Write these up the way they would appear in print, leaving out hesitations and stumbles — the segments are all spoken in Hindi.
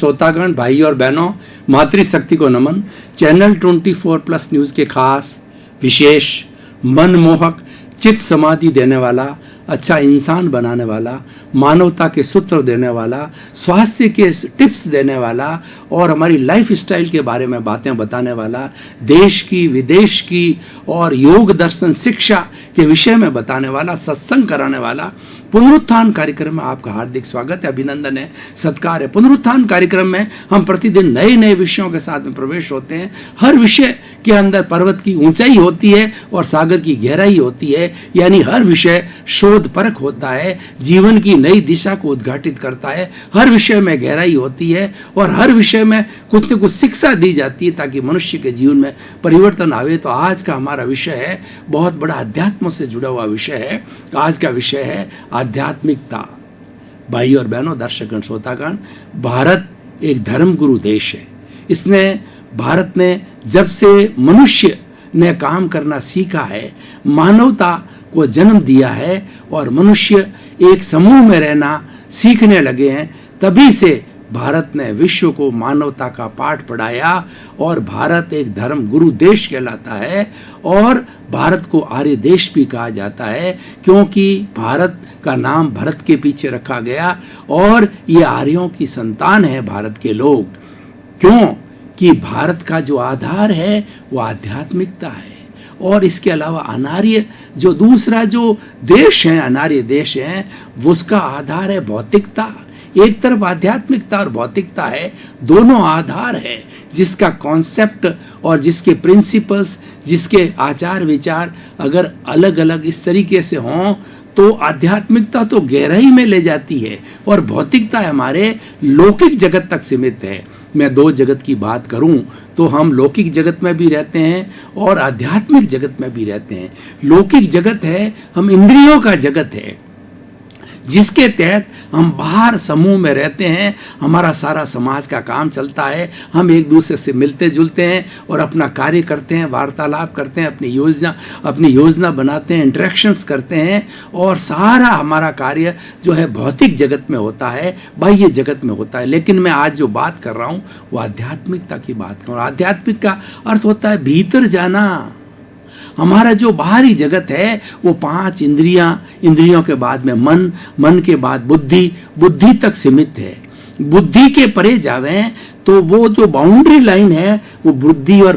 श्रोतागण, भाई और बहनों, मातृशक्ति को नमन। चैनल 24+ न्यूज के खास विशेष मनमोहक चित्त समाधि देने वाला, अच्छा इंसान बनाने वाला, मानवता के सूत्र देने वाला, स्वास्थ्य के टिप्स देने वाला और हमारी लाइफ स्टाइल के बारे में बातें बताने वाला, देश की विदेश की और योग दर्शन शिक्षा के विषय में बताने वाला, सत्संग कराने वाला पुनरुत्थान कार्यक्रम में आपका हार्दिक स्वागत है, अभिनंदन है, सत्कार है। पुनरुत्थान कार्यक्रम में हम प्रतिदिन नए नए विषयों के साथ में प्रवेश होते हैं। हर विषय के अंदर पर्वत की ऊंचाई होती है और सागर की गहराई होती है, यानी हर विषय शोध परख होता है, जीवन की नई दिशा को उद्घाटित करता है। हर विषय में गहराई होती है और हर विषय में कुछ न कुछ शिक्षा दी जाती है ताकि मनुष्य के जीवन में परिवर्तन आवे। तो आज का हमारा विषय है, बहुत बड़ा अध्यात्म से जुड़ा हुआ विषय है। आज का विषय है आध्यात्मिकता। भाई और बहनों, दर्शकगण, श्रोतागण, भारत एक धर्मगुरु देश है। इसने भारत ने जब से मनुष्य ने काम करना सीखा है, मानवता को जन्म दिया है और मनुष्य एक समूह में रहना सीखने लगे हैं, तभी से भारत ने विश्व को मानवता का पाठ पढ़ाया और भारत एक धर्म गुरु देश कहलाता है। और भारत को आर्य देश भी कहा जाता है क्योंकि भारत का नाम भरत के पीछे रखा गया और ये आर्यों की संतान है भारत के लोग। क्यों? कि भारत का जो आधार है वो आध्यात्मिकता है और इसके अलावा अनार्य जो दूसरा जो देश है, अनार्य देश है, वो उसका आधार है भौतिकता। एक तरफ आध्यात्मिकता और भौतिकता है, दोनों आधार है जिसका कॉन्सेप्ट और जिसके प्रिंसिपल्स, जिसके आचार विचार अगर अलग अलग इस तरीके से हों तो आध्यात्मिकता तो गहराई में ले जाती है और भौतिकता हमारे लौकिक जगत तक सीमित है। मैं दो जगत की बात करूं तो हम लौकिक जगत में भी रहते हैं और आध्यात्मिक जगत में भी रहते हैं। लौकिक जगत है, हम इंद्रियों का जगत है जिसके तहत हम बाहर समूह में रहते हैं, हमारा सारा समाज का काम चलता है, हम एक दूसरे से मिलते जुलते हैं और अपना कार्य करते हैं, वार्तालाप करते हैं, अपनी योजना बनाते हैं, इंटरेक्शंस करते हैं और सारा हमारा कार्य जो है भौतिक जगत में होता है, बाह्य जगत में होता है। लेकिन मैं आज जो बात कर रहा हूँ वो आध्यात्मिकता की बात कर रहा हूँ। आध्यात्मिक का अर्थ होता है भीतर जाना। हमारा जो बाहरी जगत है वो 5 इंद्रियों के बाद में मन के बाद बुद्धि तक सीमित है। बुद्धि के परे जावे तो वो जो बाउंड्री लाइन है वो बुद्धि और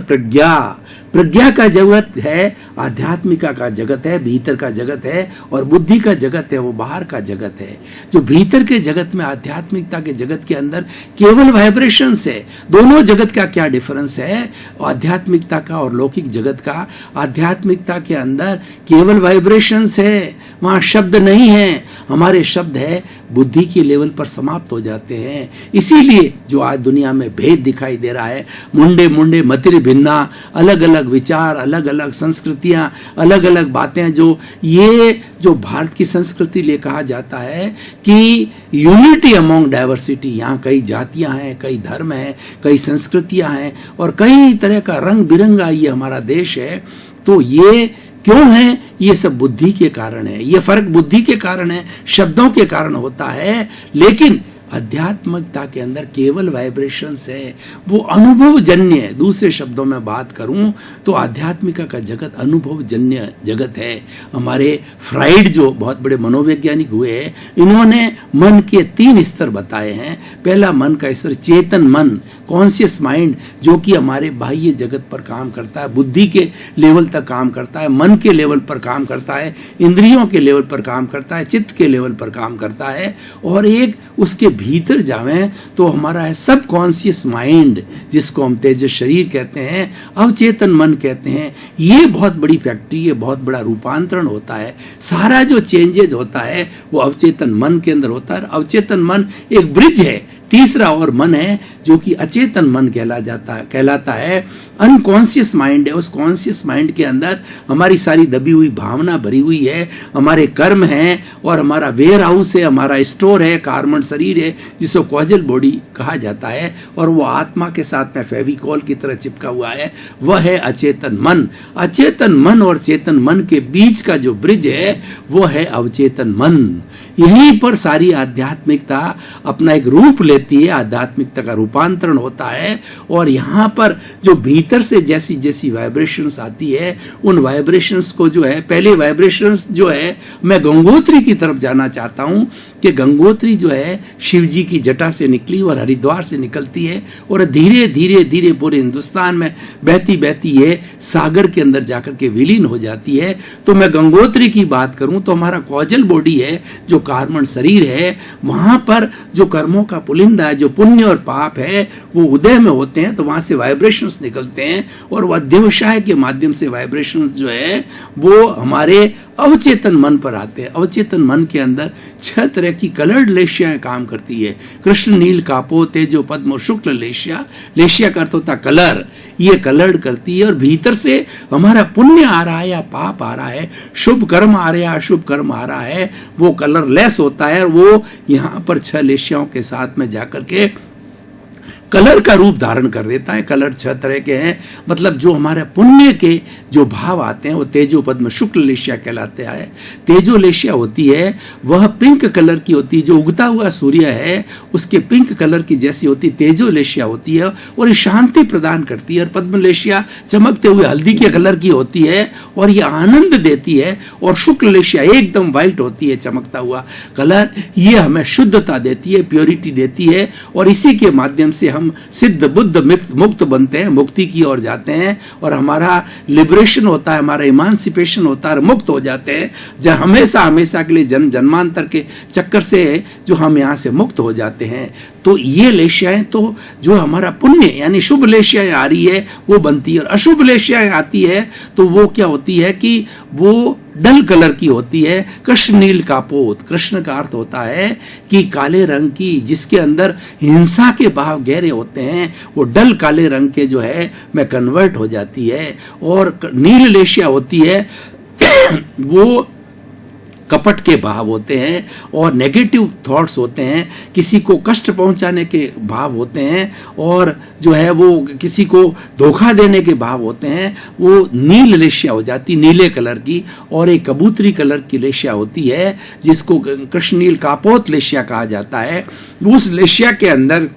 प्रज्ञा का जगत है, आध्यात्मिका का जगत है, भीतर का जगत है और बुद्धि का जगत है वो बाहर का जगत है। जो भीतर के जगत में, आध्यात्मिकता के जगत के अंदर केवल वाइब्रेशंस है। दोनों जगत का क्या डिफरेंस है आध्यात्मिकता का और लौकिक जगत का? आध्यात्मिकता के अंदर केवल वाइब्रेशंस है, वहां शब्द नहीं है। हमारे शब्द है बुद्धि के लेवल पर समाप्त हो जाते हैं। इसीलिए जो आज दुनिया में भेद दिखाई दे रहा है, मुंडे मतिर भिन्ना, अलग अलग विचार, अलग अलग संस्कृतियां, अलग अलग बातें, जो भारत की संस्कृति लिए कहा जाता है कि यूनिटी अमॉन्ग डाइवर्सिटी। यहाँ कई जातियां हैं, कई धर्म हैं, कई संस्कृतियां हैं और कई तरह का रंग बिरंगा ये हमारा देश है। तो ये क्यों है? ये सब बुद्धि के कारण है, ये फर्क बुद्धि के कारण है, शब्दों के कारण होता है। लेकिन आध्यात्मिकता के अंदर केवल वाइब्रेशंस है, वो अनुभव जन्य है। दूसरे शब्दों में बात करूं तो आध्यात्मिका का जगत अनुभव जन्य जगत है। हमारे फ्राइड जो बहुत बड़े मनोवैज्ञानिक हुए हैं, इन्होंने मन के 3 स्तर बताए हैं। पहला मन का स्तर चेतन मन, कॉन्शियस माइंड, जो कि हमारे बाह्य जगत पर काम करता है, बुद्धि के लेवल तक काम करता है, मन के लेवल पर काम करता है, इंद्रियों के लेवल पर काम करता है, चित्त के लेवल पर काम करता है। और एक उसके भीतर जावें तो हमारा है सब कॉन्शियस माइंड, जिसको हम तेजस शरीर कहते हैं, अवचेतन मन कहते हैं। ये बहुत बड़ी फैक्ट्री है, बहुत बड़ा रूपांतरण होता है। सारा जो चेंजेज होता है वो अवचेतन मन के अंदर होता है। अवचेतन मन एक ब्रिज है। तीसरा और मन है जो कि अचेतन मन कहलाता है, अनकॉन्शियस माइंड है। उस कॉन्शियस माइंड के अंदर हमारी सारी दबी हुई भावना भरी हुई है, हमारे कर्म हैं और हमारा वेयर हाउस है, हमारा स्टोर है, कार्बन शरीर है जिसको कॉजल बॉडी कहा जाता है और वो आत्मा के साथ में फेविकॉल की तरह चिपका हुआ है, वह है अचेतन मन। अचेतन मन और चेतन मन के बीच का जो ब्रिज है वो है अवचेतन मन। यहीं पर सारी आध्यात्मिकता अपना एक रूप लेती है, आध्यात्मिकता का रूपांतरण होता है। और यहाँ पर जो भीतर से जैसी जैसी वाइब्रेशंस आती है, उन वाइब्रेशंस को जो है, पहले वाइब्रेशंस जो है, मैं गंगोत्री की तरफ जाना चाहता हूँ कि गंगोत्री जो है शिव जी की जटा से निकली और हरिद्वार से निकलती है और धीरे धीरे धीरे पूरे हिंदुस्तान में बहती बहती ये सागर के अंदर जाकर के विलीन हो जाती है। तो मैं गंगोत्री की बात करूं तो हमारा कॉजल बॉडी है, जो कार्बन शरीर है, वहां पर जो कर्मों का पुलिंदा है, जो पुण्य और पाप है, वो उदय में होते हैं। तो वहां से वाइब्रेशंस निकलते हैं और वह अध्यवसाय के माध्यम से वाइब्रेशंस जो है वो हमारे अवचेतन मन पर आते हैं। अवचेतन मन के अंदर 6 तरह की कलर्ड लेशियाएं काम करती है। कृष्ण, नील, कापो, तेजो, पद्म, शुक्ल लेशिया। लेशिया का अर्थ होता कलर, ये कलर्ड करती है और भीतर से हमारा पुण्य आ रहा है या पाप आ रहा है, शुभ कर्म आ रहा है, अशुभ कर्म आ रहा है, वो कलरलेस होता है। वो यहाँ पर 6 लेशियाओं के साथ में जाकर के कलर का रूप धारण कर देता है। कलर 6 तरह के हैं, मतलब जो हमारे पुण्य के जो भाव आते हैं वो तेजो, पद्म, शुक्ल लेशिया कहलाते हैं। तेजो लेशिया होती है वह पिंक कलर की होती है, जो उगता हुआ सूर्य है उसके पिंक कलर की जैसी होती तेजो लेशिया होती है और ये शांति प्रदान करती है। और पद्म लेशिया चमकते हुए हल्दी के कलर की होती है और ये आनंद देती है। और शुक्ल लेशिया एकदम व्हाइट होती है, चमकता हुआ कलर, ये हमें शुद्धता देती है, प्योरिटी देती है और इसी के माध्यम से हम सिद्ध बुद्ध मुक्त बनते हैं, मुक्ति की ओर जाते हैं और हमारा लिबरेशन होता है, हमारा इमांसिपेशन होता है, मुक्त हो जाते हैं। जब हमेशा हमेशा के लिए जन्म जन्मांतर के चक्कर से जो हम यहाँ से मुक्त हो जाते हैं। तो ये लेशियाएं तो जो हमारा पुण्य यानी शुभ लेशियाएं आ रही है वो बनती है और अशुभ लेशियाएं आती है तो वो क्या होती है कि वो डल कलर की होती है। कृष्ण नील कापोत, कृष्ण का अर्थ होता है कि काले रंग की, जिसके अंदर हिंसा के भाव गहरे होते हैं, वो डल काले रंग के जो है में कन्वर्ट हो जाती है। और नील लेशिया होती है वो कपट के भाव होते हैं और नेगेटिव थॉट्स होते हैं, किसी को कष्ट पहुंचाने के भाव होते हैं और जो है वो किसी को धोखा देने के भाव होते हैं। वो नील लेशिया हो जाती, नीले कलर की। और एक कबूतरी कलर की लेशिया होती है जिसको कृष्ण नील कापोत लेशिया कहा जाता है। उस लेशिया के अंदर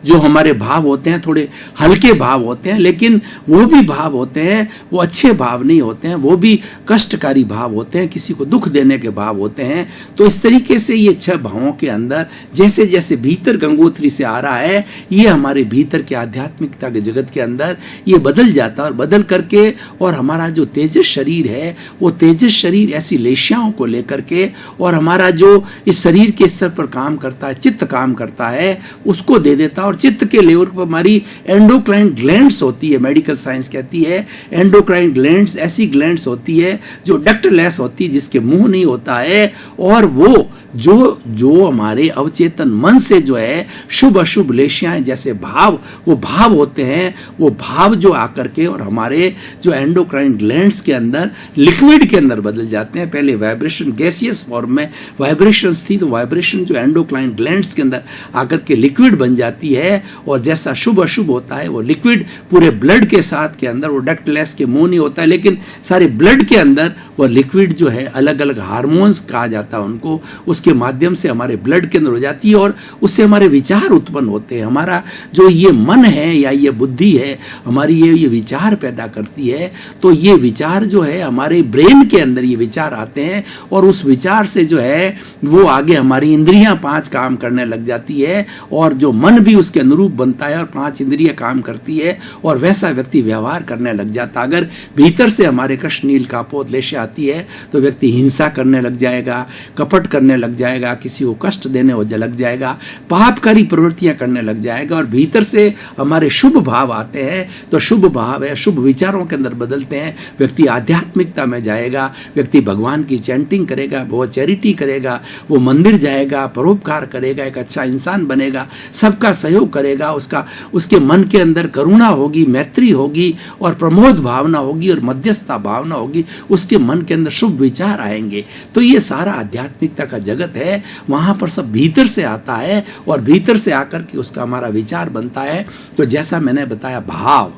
जो हमारे भाव होते हैं थोड़े हल्के भाव होते हैं, लेकिन वो भी भाव होते हैं, वो अच्छे भाव नहीं होते हैं, वो भी कष्टकारी भाव होते हैं, किसी को दुख देने के भाव होते हैं। तो इस तरीके से ये 6 भावों के अंदर जैसे जैसे भीतर गंगोत्री से आ रहा है, ये हमारे भीतर के आध्यात्मिकता के जगत के अंदर ये बदल जाता है और बदल करके और हमारा जो तेजस शरीर है वो तेजस शरीर ऐसी लेशियाओं को लेकर के और हमारा जो इस शरीर के स्तर पर काम करता है, चित्त काम करता है, उसको दे देता है। और चित्त के लेवल पर हमारी एंडोक्राइन ग्लैंड्स होती है, मेडिकल साइंस कहती है एंडोक्राइन ग्लैंड्स ऐसी ग्लैंड्स होती है जो डक्टलेस होती है, जिसके मुंह नहीं होता है। और वो जो हमारे अवचेतन मन से जो है शुभ अशुभ लेशियाएं जैसे भाव वो भाव होते हैं, वो भाव जो आकर के और हमारे जो एंडोक्राइन ग्लैंड्स के अंदर लिक्विड के अंदर बदल जाते हैं। पहले वाइब्रेशन गैसियस फॉर्म में वाइब्रेशंस थी, तो वाइब्रेशन जो एंडोक्राइन ग्लैंड्स के अंदर आकर के लिक्विड बन जाती है और जैसा शुभ अशुभ होता है वो लिक्विड पूरे ब्लड के साथ के अंदर, वो डक्टलेस के मुंह नहीं होता है, लेकिन सारे ब्लड के अंदर वो लिक्विड जो है अलग अलग हार्मोन्स कहा जाता है उनको, उसके माध्यम से हमारे ब्लड के अंदर हो जाती है और उससे हमारे विचार उत्पन्न होते हैं। हमारा जो ये मन है या ये बुद्धि है हमारी ये विचार पैदा करती है। तो ये विचार जो है हमारे ब्रेन के अंदर ये विचार आते हैं और उस विचार से जो है वो आगे हमारी इंद्रियां 5 काम करने लग जाती है और जो मन भी उसके अनुरूप बनता है और 5 इंद्रियां काम करती है और वैसा व्यक्ति व्यवहार करने लग जाता। अगर भीतर से हमारे कृष्ण नील कापोत लेशिया आती है तो व्यक्ति हिंसा करने लग जाएगा, कपट करने लग जाएगा, किसी को कष्ट देने लग जाएगा, पापकारी प्रवृत्तियां करने लग जाएगा। और भीतर से हमारे शुभ भाव आते हैं तो शुभ भाव है, शुभ विचारों के अंदर बदलते हैं, व्यक्ति आध्यात्मिकता में जाएगा, व्यक्ति भगवान की चैंटिंग करेगा, वो चैरिटी करेगा, वो मंदिर जाएगा, परोपकार करेगा, एक अच्छा इंसान बनेगा, सबका सहयोग करेगा, उसके मन के अंदर करुणा होगी, मैत्री होगी और प्रमोद भावना होगी और मध्यस्थता भावना होगी, उसके मन के अंदर शुभ विचार आएंगे। तो ये सारा आध्यात्मिकता का जगत है, वहां पर सब भीतर से आता है और भीतर से आकर के उसका हमारा विचार बनता है। तो जैसा मैंने बताया भाव,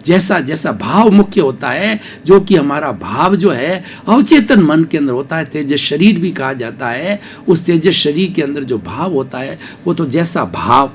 जैसा जैसा भाव मुख्य होता है, जो कि हमारा भाव जो है अवचेतन मन के अंदर होता है, तेजस शरीर भी कहा जाता है, उस तेजस शरीर के अंदर जो भाव होता है वो तो जैसा भाव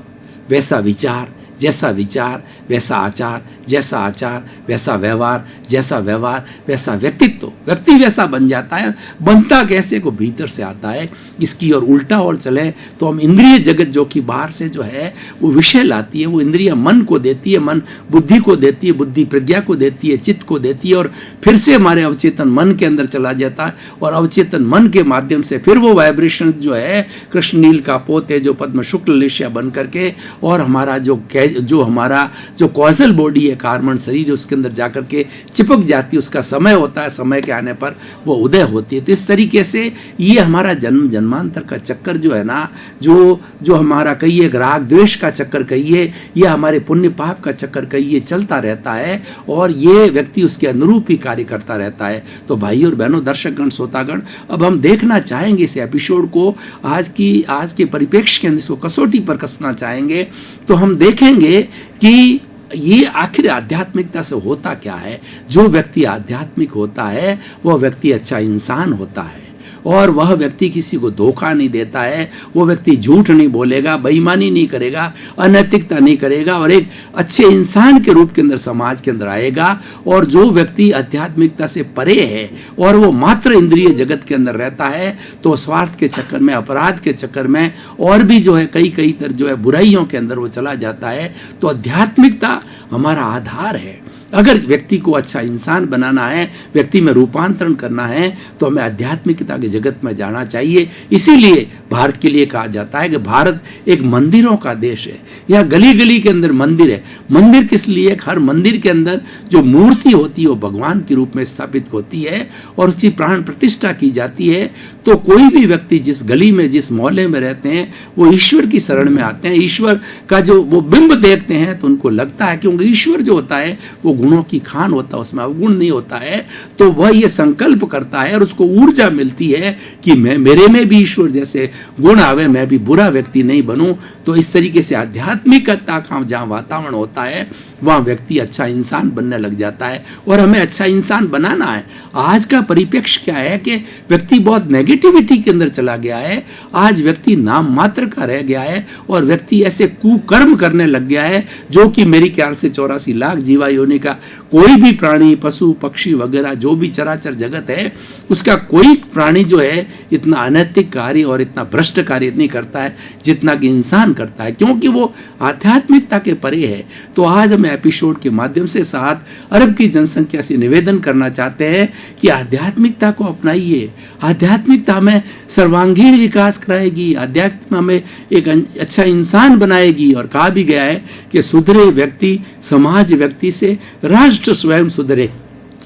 वैसा विचार, जैसा विचार वैसा आचार, जैसा आचार वैसा व्यवहार, जैसा व्यवहार वैसा व्यक्तित्व, व्यक्ति वैसा बन जाता है। बनता कैसे को भीतर से आता है। इसकी और उल्टा और चले तो हम इंद्रिय जगत जो कि बाहर से जो है वो विषय लाती है, वो इंद्रिय मन को देती है, मन बुद्धि को देती है, बुद्धि प्रज्ञा को देती है, चित्त को देती है, और फिर से हमारे अवचेतन मन के अंदर चला जाता है, और अवचेतन मन के माध्यम से फिर वो वाइब्रेशन जो है कृष्ण नील का पोत है जो पद्म शुक्ल लेशिया बन करके, और हमारा जो हमारा जो कॉजल बॉडी है, कार्बन शरीर, उसके अंदर जाकर के चिपक जाती है। उसका समय होता है, समय के आने पर वो उदय होती है। तो इस तरीके से ये हमारा जन्मांतर का चक्कर जो है ना, जो हमारा कहिए राग द्वेष का चक्कर कहिए, या हमारे पुण्य पाप का चक्कर कहिए, चलता रहता है, और ये व्यक्ति उसके अनुरूप ही कार्य करता रहता है। तो भाई और बहनों, दर्शकगण, श्रोतागण, अब हम देखना चाहेंगे इस एपिसोड को, आज के परिप्रेक्ष्य के अंदर इसको कसौटी पर कसना चाहेंगे, तो हम देखेंगे कि ये आखिर आध्यात्मिकता से होता क्या है। जो व्यक्ति आध्यात्मिक होता है वह व्यक्ति अच्छा इंसान होता है, और वह व्यक्ति किसी को धोखा नहीं देता है, वो व्यक्ति झूठ नहीं बोलेगा, बेईमानी नहीं करेगा, अनैतिकता नहीं करेगा, और एक अच्छे इंसान के रूप के अंदर समाज के अंदर आएगा। और जो व्यक्ति आध्यात्मिकता से परे है और वो मात्र इंद्रिय जगत के अंदर रहता है, तो स्वार्थ के चक्कर में, अपराध के चक्कर में, और भी जो है कई तरह जो है बुराइयों के अंदर वो चला जाता है। तो आध्यात्मिकता हमारा आधार है। अगर व्यक्ति को अच्छा इंसान बनाना है, व्यक्ति में रूपांतरण करना है, तो हमें आध्यात्मिकता के जगत में जाना चाहिए। इसीलिए भारत के लिए कहा जाता है कि भारत एक मंदिरों का देश है। यहाँ गली गली के अंदर मंदिर है। मंदिर किस लिए? हर मंदिर के अंदर जो मूर्ति होती है वो भगवान के रूप में स्थापित होती है और उसकी प्राण प्रतिष्ठा की जाती है। तो कोई भी व्यक्ति जिस गली में, जिस मोहल्ले में रहते हैं, वो ईश्वर की शरण में आते हैं। ईश्वर का जो वो बिंब देखते हैं तो उनको लगता है, क्योंकि ईश्वर जो होता है वो गुणों की खान होता है, उसमें अवगुण नहीं होता है। तो वह ये संकल्प करता है और उसको ऊर्जा मिलती है कि मेरे में भी ईश्वर जैसे गुण आवे, मैं भी बुरा व्यक्ति नहीं बनूं। तो इस तरीके से आध्यात्मिकता का जहाँ वातावरण होता है वहाँ व्यक्ति अच्छा इंसान बनने लग जाता है, और हमें अच्छा इंसान बनाना है। आज का परिप्रेक्ष्य क्या है कि व्यक्ति बहुत नेगेटिविटी के अंदर चला गया है। आज व्यक्ति नाम मात्र का रह गया है और व्यक्ति ऐसे कुकर्म करने लग गया है जो कि मेरी ख्याल से 84 लाख जीवा योनि का कोई भी प्राणी, पशु पक्षी वगैरह जो भी चराचर जगत है, उसका कोई प्राणी जो है इतना अनैतिक कार्य और इतना भ्रष्ट कार्य नहीं करता है जितना कि इंसान करता है, क्योंकि वो आध्यात्मिकता के परे है। तो आज हम एपिसोड के माध्यम से 7 अरब की जनसंख्या से निवेदन करना चाहते हैं कि आध्यात्मिकता को अपनाइए। आध्यात्मिकता हमें सर्वांगीण विकास कराएगी, आध्यात्मिकता हमें एक अच्छा इंसान बनाएगी। और कहा भी गया है कि सुधरे व्यक्ति समाज व्यक्ति से राष्ट्र स्वयं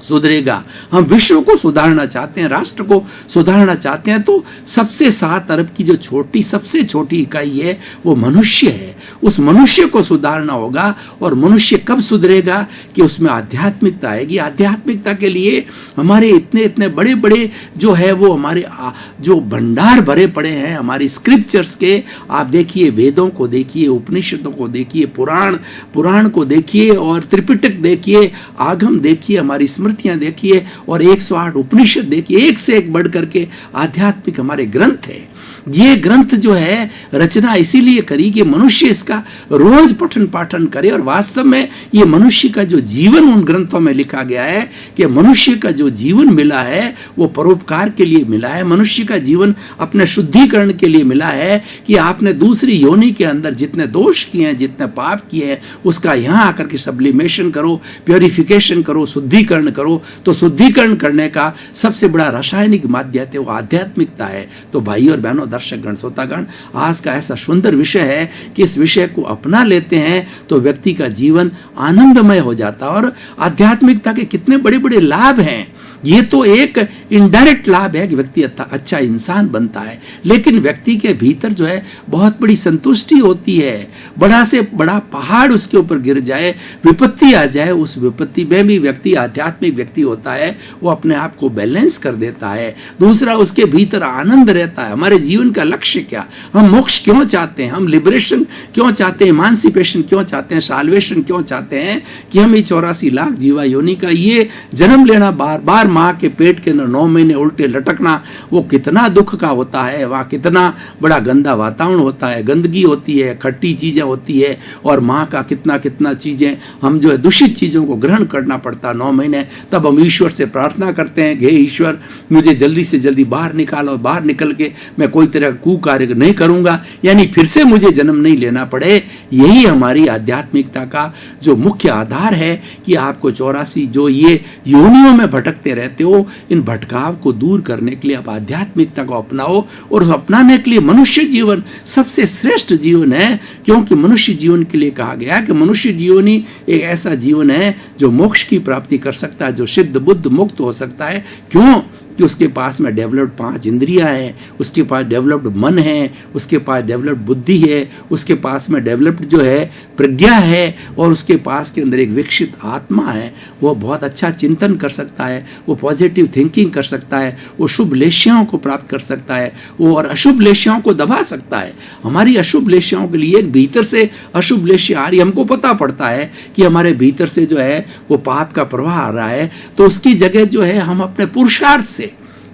सुधरेगा। हम विश्व को सुधारना चाहते हैं, राष्ट्र को सुधारना चाहते हैं, तो सबसे 7 अरब की जो सबसे छोटी इकाई है वो मनुष्य है। उस मनुष्य को सुधारना होगा। और मनुष्य कब सुधरेगा? कि उसमें आध्यात्मिकता आएगी। आध्यात्मिकता के लिए हमारे इतने बड़े बड़े जो है वो हमारे जो भंडार भरे पड़े हैं हमारी स्क्रिप्चर्स के। आप देखिए, वेदों को देखिए, उपनिषदों को देखिए, पुराण को देखिए, और त्रिपिटक देखिए, आगम देखिए, हमारी स्मृतियां देखिए, और 108 उपनिषद देखिए। एक से एक बढ़ करके आध्यात्मिक हमारे ग्रंथ है। ये ग्रंथ जो है रचना इसीलिए करी कि मनुष्य इसका रोज पठन पाठन करे। और वास्तव में ये मनुष्य का जो जीवन उन ग्रंथों में लिखा गया है कि मनुष्य का जो जीवन मिला है वो परोपकार के लिए मिला है। मनुष्य का जीवन अपने शुद्धिकरण के लिए मिला है कि आपने दूसरी योनि के अंदर जितने दोष किए हैं, जितने पाप किए हैं, उसका यहाँ आकर के सब्लिमेशन करो, प्योरिफिकेशन करो, शुद्धिकरण करो। तो शुद्धिकरण करने का सबसे बड़ा रासायनिक माध्यम है वो आध्यात्मिकता है। तो भाई और बहनों, दर्शकगण, श्रोतागण, आज का ऐसा सुंदर विषय है कि इस विषय को अपना लेते हैं तो व्यक्ति का जीवन आनंदमय हो जाता है। और आध्यात्मिकता के कितने बड़े बड़े लाभ हैं ये तो एक इनडायरेक्ट लाभ है कि व्यक्ति अच्छा इंसान बनता है, लेकिन व्यक्ति के भीतर जो है बहुत बड़ी संतुष्टि होती है। बड़ा से बड़ा पहाड़ उसके ऊपर गिर जाए, विपत्ति आ जाए, उस विपत्ति में भी व्यक्ति आध्यात्मिक व्यक्ति होता है, वो अपने आप को बैलेंस कर देता है। दूसरा, उसके भीतर आनंद रहता है। हमारे जीवन का लक्ष्य क्या, हम मोक्ष क्यों चाहते हैं, हम लिबरेशन क्यों चाहते हैं, इमांसिपेशन क्यों चाहते हैं, साल्वेशन क्यों चाहते हैं, कि हम ये 84 लाख जीवा योनि का ये जन्म लेना, बार बार माँ के पेट के अंदर 9 महीने उल्टे लटकना, वो कितना दुख का होता है। वहाँ कितना बड़ा गंदा वातावरण होता है, गंदगी होती है, खट्टी चीजें होती है, और माँ का कितना कितना चीजें हम जो है दूषित चीजों को ग्रहण करना पड़ता 9 महीने। तब हम ईश्वर से प्रार्थना करते हैं, हे ईश्वर मुझे जल्दी से जल्दी बाहर निकालो, बाहर निकल के मैं कोई तरह का कुकार्य नहीं करूंगा, यानी फिर से मुझे जन्म नहीं लेना पड़े। यही हमारी आध्यात्मिकता का जो मुख्य आधार है कि आपको 84 जो ये योनियों में भटकते रहते हो, इन भटकाव को दूर करने के लिए आप आध्यात्मिकता को अपनाओ। और उस अपनाने के लिए मनुष्य जीवन सबसे श्रेष्ठ जीवन है, क्योंकि मनुष्य जीवन के लिए कहा गया कि मनुष्य जीवन ही एक ऐसा जीवन है जो मोक्ष की प्राप्ति कर सकता है, जो सिद्ध बुद्ध मुक्त हो सकता है। क्यों? कि उसके पास में डेवलप्ड 5 इंद्रियां हैं, उसके पास डेवलप्ड मन है, उसके पास डेवलप्ड बुद्धि है, उसके पास में डेवलप्ड जो है प्रज्ञा है, और उसके पास के अंदर एक विकसित आत्मा है। वो बहुत अच्छा चिंतन कर सकता है, वो पॉजिटिव थिंकिंग कर सकता है, वो शुभ लेश्याओं को प्राप्त कर सकता है, वो और अशुभ लेश्याओं को दबा सकता है। हमारी अशुभ लेश्याओं के लिए एक भीतर से अशुभ लेश्या आ रही, हमको पता पड़ता है कि हमारे भीतर से जो है वो पाप का प्रवाह आ रहा है, तो उसकी जगह जो है हम अपने पुरुषार्थ से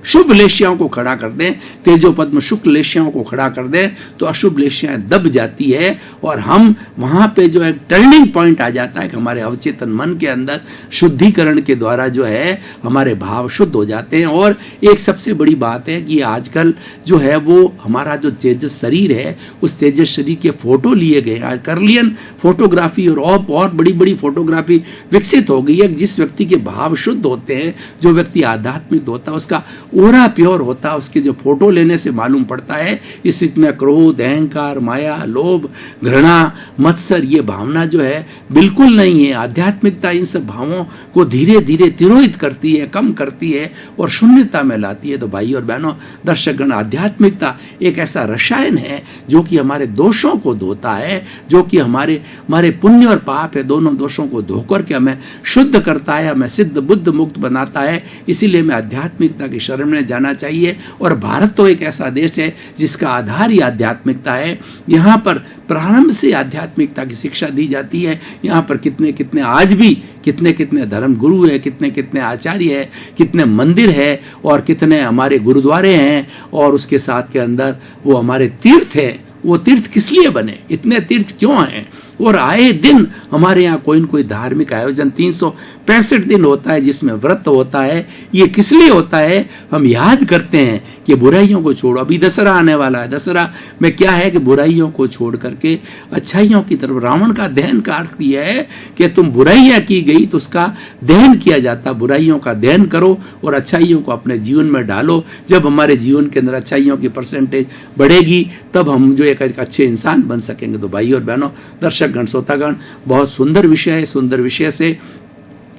शुभ लेश्याओं को खड़ा कर दें, तेजो पद्म शुक्ल लेश्याओं को खड़ा कर दें, तो अशुभ लेश्याएं दब जाती है, और हम वहां पे जो है टर्निंग पॉइंट आ जाता है कि हमारे अवचेतन मन के अंदर शुद्धिकरण के द्वारा जो है हमारे भाव शुद्ध हो जाते हैं। और एक सबसे बड़ी बात है कि आजकल जो है वो हमारा जो तेजस शरीर है, उस तेजस शरीर के फोटो लिए गए, आज कर्लियन फोटोग्राफी और बड़ी बड़ी फोटोग्राफी विकसित हो गई है। जिस व्यक्ति के भाव शुद्ध होते हैं, जो व्यक्ति आध्यात्मिक होता है, उसका ओरा प्योर होता है, उसके जो फोटो लेने से मालूम पड़ता है इसमें क्रोध, अहंकार, माया, लोभ, घृणा, मत्सर ये भावना जो है बिल्कुल नहीं है। आध्यात्मिकता इन सब भावों को धीरे धीरे तिरोहित करती है, कम करती है और शून्यता में लाती है। तो भाई और बहनों, दर्शकगण, आध्यात्मिकता एक ऐसा रसायन है जो कि हमारे दोषों को धोता है, जो कि हमारे पुण्य और पाप है दोनों दोषों को धोकर के हमें शुद्ध करता है, हमें सिद्ध बुद्ध मुक्त बनाता है। इसीलिए हमें आध्यात्मिकता की शरण में जाना चाहिए। और भारत तो एक ऐसा देश है जिसका आधार ही आध्यात्मिकता है। यहाँ पर प्रारंभ से आध्यात्मिकता की शिक्षा दी जाती है। यहाँ पर कितने कितने आज भी कितने कितने धर्म गुरु है, कितने कितने आचार्य है, कितने मंदिर है, और कितने हमारे गुरुद्वारे हैं, और उसके साथ के अंदर वो हमारे तीर्थ है। वो तीर्थ किस लिए बने, इतने तीर्थ क्यों हैं? और आए दिन हमारे यहाँ कोई न कोई धार्मिक आयोजन 365 दिन होता है, जिसमें व्रत होता है। ये किस लिए होता है? हम याद करते हैं कि बुराइयों को छोड़ो। अभी दशहरा आने वाला है, दशहरा में क्या है कि बुराइयों को छोड़ करके अच्छाइयों की तरफ, रावण का दहन का अर्थ यह है कि तुम बुराइयां की गई तो उसका दहन किया जाता। बुराइयों का दहन करो और अच्छाइयों को अपने जीवन में डालो। जब हमारे जीवन के अंदर अच्छाइयों की परसेंटेज बढ़ेगी, तब हम जो एक अच्छे इंसान बन सकेंगे। तो भाई और बहनों, दर्शकगण, श्रोतागण, बहुत सुंदर विषय है। सुंदर विषय से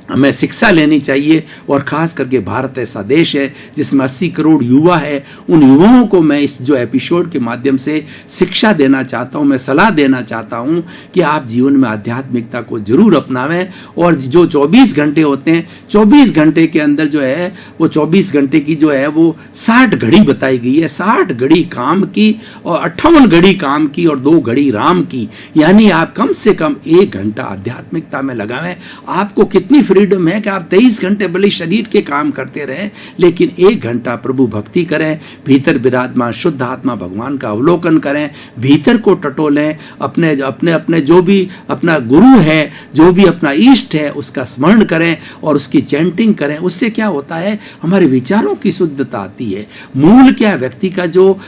हमें शिक्षा लेनी चाहिए। और खास करके भारत ऐसा देश है जिसमें 80 करोड़ युवा है। उन युवाओं को मैं इस जो एपिसोड के माध्यम से शिक्षा देना चाहता हूं, मैं सलाह देना चाहता हूं कि आप जीवन में आध्यात्मिकता को जरूर अपनावें। और जो 24 घंटे होते हैं, 24 घंटे के अंदर जो है वो 24 घंटे की जो है वो 60 घड़ी बताई गई है। 60 घड़ी काम की और 58 घड़ी काम की और 2 घड़ी राम की। यानी आप कम से कम 1 घंटा आध्यात्मिकता में लगावें। आपको कितनी फ्रीडम है कि आप 23 घंटे भले शरीर के काम करते रहें, लेकिन 1 घंटा प्रभु भक्ति करें, भीतर विराजमान शुद्ध आत्मा भगवान का अवलोकन करें, भीतर को टटोलें, अपने अपने अपने जो भी अपना गुरु है, जो भी अपना इष्ट है, उसका स्मरण करें और उसकी चैंटिंग करें। उससे क्या होता है, हमारे विचारों की शुद्धता आती है। मूल क्या, व्यक्ति का जो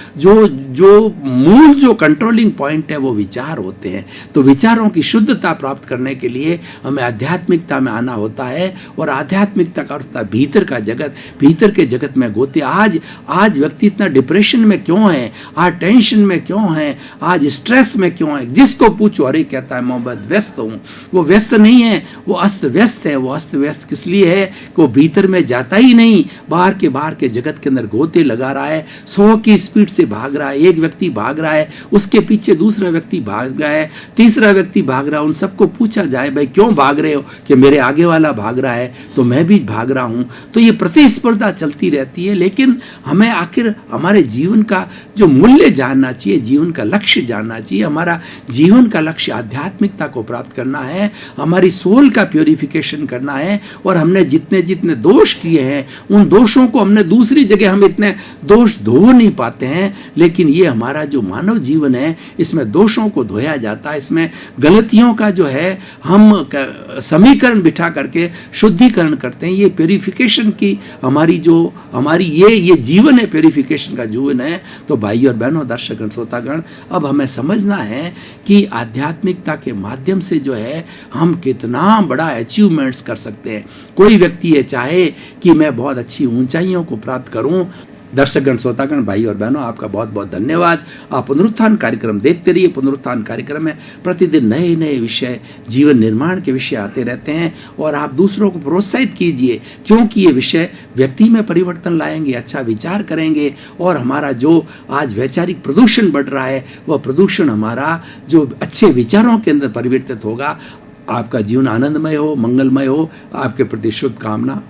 जो मूल जो कंट्रोलिंग पॉइंट है वो विचार होते हैं। तो विचारों की शुद्धता प्राप्त करने के लिए हमें आध्यात्मिकता में आना होता है, और आध्यात्मिकता का अर्थ भीतर का जगत, भीतर के जगत में गोते। आज व्यक्ति इतना डिप्रेशन में क्यों है, आज टेंशन में क्यों है, आज स्ट्रेस में क्यों है? जिसको पूछो अरे कहता है मोहम्मद व्यस्त हूं। वो व्यस्त नहीं है, वो अस्त व्यस्त है। वो अस्त व्यस्त किस लिए है कि वो भीतर में जाता ही नहीं, बाहर के जगत के अंदर गोते लगा रहा है, 100 की स्पीड से भाग रहा है। एक व्यक्ति भाग रहा है, उसके पीछे दूसरा व्यक्ति भाग रहा है, तीसरा व्यक्ति भाग रहा है। उन सबको पूछा जाए भाई क्यों भाग रहे हो, कि मेरे आगे वाला भाग रहा है तो मैं भी भाग रहा हूं। तो ये प्रतिस्पर्धा चलती रहती है। लेकिन हमें आखिर हमारे जीवन का जो मूल्य जानना चाहिए, जीवन का लक्ष्य जानना चाहिए। हमारा जीवन का लक्ष्य आध्यात्मिकता को प्राप्त करना है, हमारी सोल का प्योरिफिकेशन करना है। और हमने जितने जितने दोष किए हैं, उन दोषों को हमने दूसरी जगह हम इतने दोष धो नहीं पाते हैं। लेकिन ये हमारा जो मानव जीवन है, इसमें दोषों को धोया जाता है, इसमें गलतियों का जो है हम समीकरण बिठा करके शुद्धिकरण करते हैं। ये प्योरिफिकेशन की हमारी ये जीवन है, प्योरिफिकेशन का जीवन है। तो भाई और बहनों, दर्शकगण, श्रोतागण, अब हमें समझना है कि आध्यात्मिकता के माध्यम से जो है हम कितना बड़ा अचीवमेंट्स कर सकते हैं। कोई व्यक्ति ये चाहे कि मैं बहुत अच्छी ऊंचाइयों को प्राप्त करूं। दर्शकगण, श्रोतागण, भाई और बहनों, आपका बहुत बहुत धन्यवाद। आप पुनरुत्थान कार्यक्रम देखते रहिए। पुनरुत्थान कार्यक्रम में प्रतिदिन नए नए विषय, जीवन निर्माण के विषय आते रहते हैं, और आप दूसरों को प्रोत्साहित कीजिए, क्योंकि ये विषय व्यक्ति में परिवर्तन लाएंगे, अच्छा विचार करेंगे, और हमारा जो आज वैचारिक प्रदूषण बढ़ रहा है, वह प्रदूषण हमारा जो अच्छे विचारों के अंदर परिवर्तित होगा। आपका जीवन आनंदमय हो, मंगलमय हो। आपके प्रति शुभकामना।